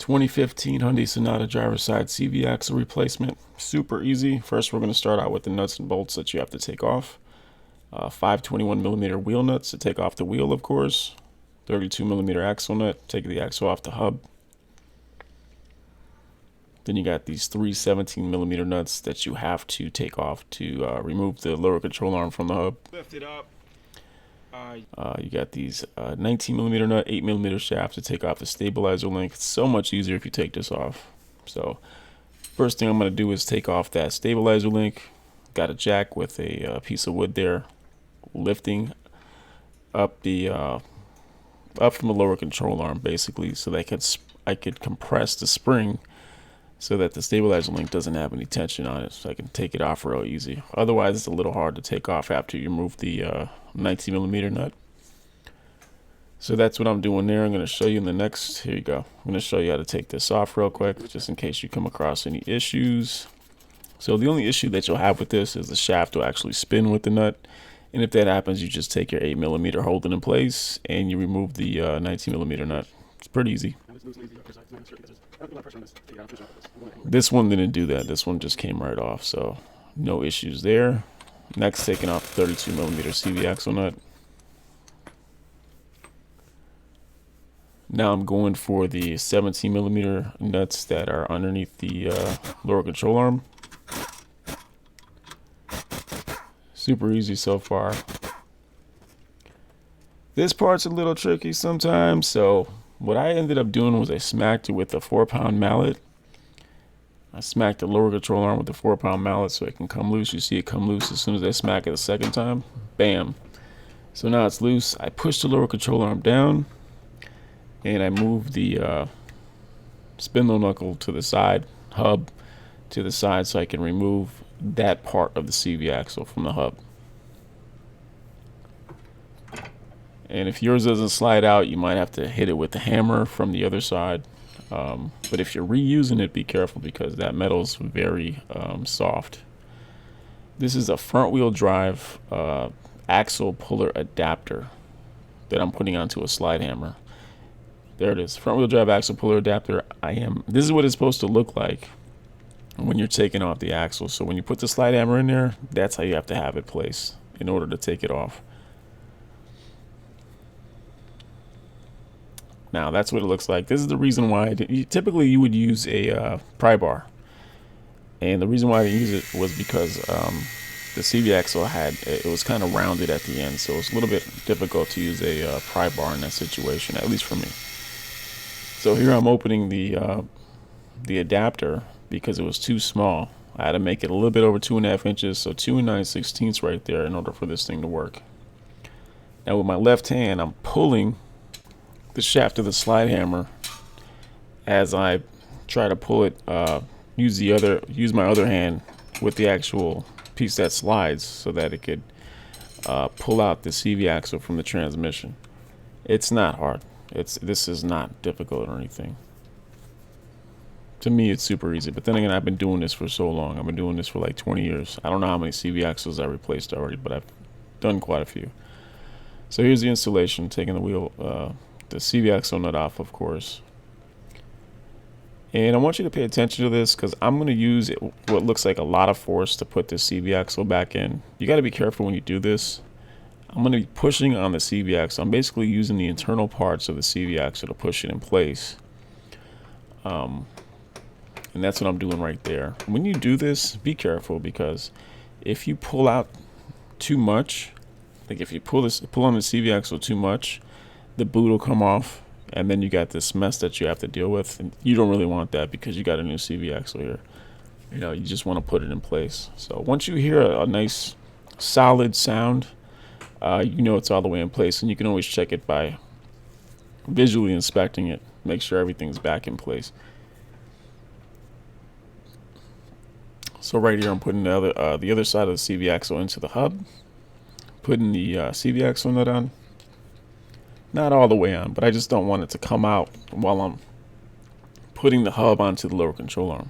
2015 Hyundai Sonata driver's side CV axle replacement. Super easy. First, we're going to start out with the nuts and bolts that you have to take off. 521mm wheel nuts to take off the wheel, of course. 32mm axle nut, take the axle off the hub. Then you got these three 17mm nuts that you have to take off to remove the lower control arm from the hub. Lift it up. You got these 19mm nut, 8mm shaft to take off the stabilizer link. It's so much easier if you take this off. So first thing I'm going to do is take off that stabilizer link. Got a jack with a piece of wood there, lifting up the up from the lower control arm basically, so that I could compress the spring so that the stabilizer link doesn't have any tension on it, so I can take it off real easy. Otherwise, it's a little hard to take off after you remove the 19mm nut. So that's what I'm doing there. I'm going to show you in the next. Here you go. I'm going to show you how to take this off real quick, just in case you come across any issues. So the only issue that you'll have with this is the shaft will actually spin with the nut. And if that happens, you just take your 8mm, hold it in place, and you remove the 19mm nut. It's pretty easy. This one didn't do that. This one just came right off, so no issues there. Next, taking off the 32mm CV axle nut. Now I'm going for the 17mm nuts that are underneath the lower control arm. Super easy so far. This part's a little tricky sometimes, so what I ended up doing was I smacked it with a 4-pound mallet. I smacked the lower control arm with the 4-pound mallet so it can come loose. You see it come loose as soon as I smack it a second time. Bam. So now it's loose. I push the lower control arm down, and I move the spindle knuckle to the side, hub to the side, so I can remove that part of the CV axle from the hub. And if yours doesn't slide out, you might have to hit it with the hammer from the other side. But if you're reusing it, be careful because that metal is very soft. This is a front wheel drive axle puller adapter that I'm putting onto a slide hammer. There it is, front wheel drive axle puller adapter. This is what it's supposed to look like when you're taking off the axle. So when you put the slide hammer in there, that's how you have to have it placed in order to take it off. Now that's what it looks like. This is the reason why typically you would use a pry bar, and the reason why I didn't use it was because the CV axle it was kind of rounded at the end, so it's a little bit difficult to use a pry bar in that situation, at least for me. So here I'm opening the adapter because it was too small. I had to make it a little bit over 2.5 inches, so 2 9/16 right there in order for this thing to work. Now with my left hand, I'm pulling the shaft of the slide hammer as I try to pull it. Use my other hand with the actual piece that slides so that it could pull out the CV axle from the transmission. It's not hard. This is not difficult or anything. To me, it's super easy. But then again, I've been doing this for so long. I've been doing this for like 20 years. I don't know how many CV axles I replaced already, but I've done quite a few. So here's the installation, taking the CV axle nut off, of course. And I want you to pay attention to this because I'm going to use what looks like a lot of force to put this CV axle back in. You got to be careful when you do this. I'm going to be pushing on the CV axle. I'm basically using the internal parts of the CV axle to push it in place. And that's what I'm doing right there. When you do this, be careful because if you pull out too much, like if you pull on the CV axle too much, the boot will come off, and then you got this mess that you have to deal with, and you don't really want that because you got a new CV axle here. You know, you just want to put it in place. So once you hear a nice solid sound, you know it's all the way in place, and you can always check it by visually inspecting it, make sure everything's back in place. So right here I'm putting the other side of the CV axle into the hub, putting the CV axle nut on. Not all the way on, but I just don't want it to come out while I'm putting the hub onto the lower control arm.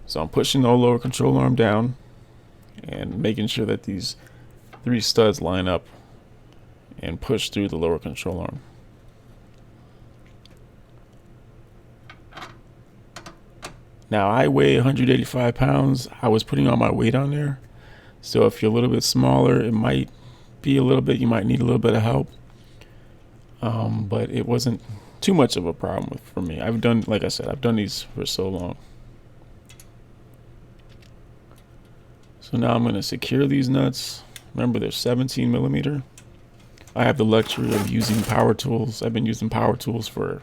So I'm pushing the lower control arm down and making sure that these 3 studs line up and push through the lower control arm. Now I weigh 185 pounds. I was putting all my weight on there. So if you're a little bit smaller, it might be a little bit, you might need a little bit of help. But it wasn't too much of a problem for me. I've done, like I said, I've done these for so long. So now I'm going to secure these nuts. Remember, they're 17 millimeter. I have the luxury of using power tools. I've been using power tools for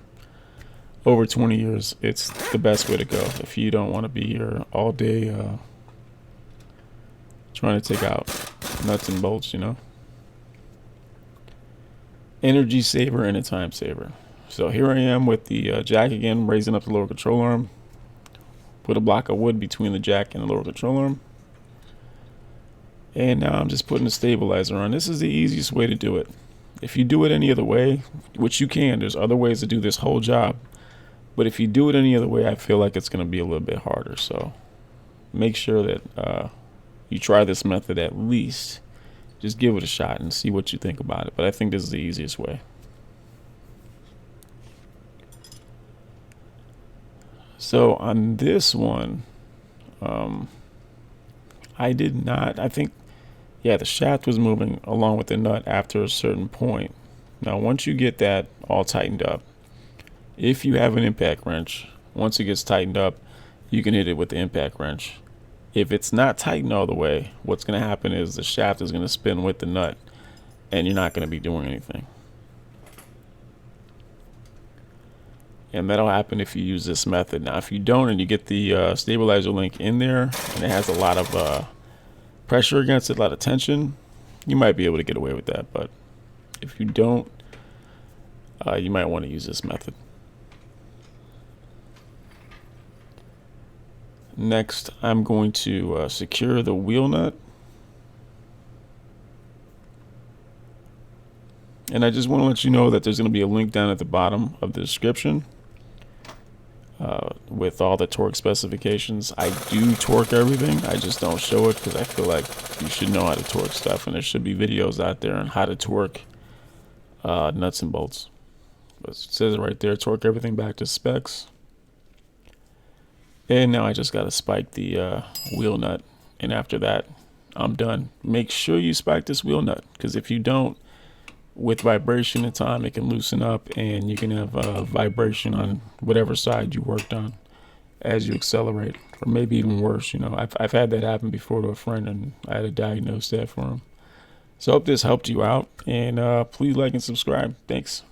over 20 years. It's the best way to go if you don't want to be here all day trying to take out nuts and bolts, you know. Energy saver and a time saver. So here I am with the jack again, raising up the lower control arm. Put a block of wood between the jack and the lower control arm. And now I'm just putting a stabilizer on. This is the easiest way to do it. If you do it any other way, which you can, there's other ways to do this whole job. But if you do it any other way, I feel like it's going to be a little bit harder. So make sure that you try this method at least. Just give it a shot and see what you think about it. But I think this is the easiest way. So on this one, I did not, I think, yeah, the shaft was moving along with the nut after a certain point. Now, once you get that all tightened up, if you have an impact wrench, once it gets tightened up, you can hit it with the impact wrench. If it's not tightened all the way, what's going to happen is the shaft is going to spin with the nut, and you're not going to be doing anything. And that'll happen if you use this method. Now, if you don't and you get the stabilizer link in there, and it has a lot of pressure against it, a lot of tension, you might be able to get away with that. But if you don't, you might want to use this method. Next, I'm going to secure the wheel nut. And I just want to let you know that there's going to be a link down at the bottom of the description with all the torque specifications. I do torque everything. I just don't show it because I feel like you should know how to torque stuff. And there should be videos out there on how to torque nuts and bolts. But it says it right there, torque everything back to specs. And now I just got to spike the wheel nut. And after that, I'm done. Make sure you spike this wheel nut, because if you don't, with vibration and time, it can loosen up and you can have vibration on whatever side you worked on as you accelerate, or maybe even worse. You know, I've had that happen before to a friend, and I had to diagnose that for him. So I hope this helped you out, and please like and subscribe. Thanks.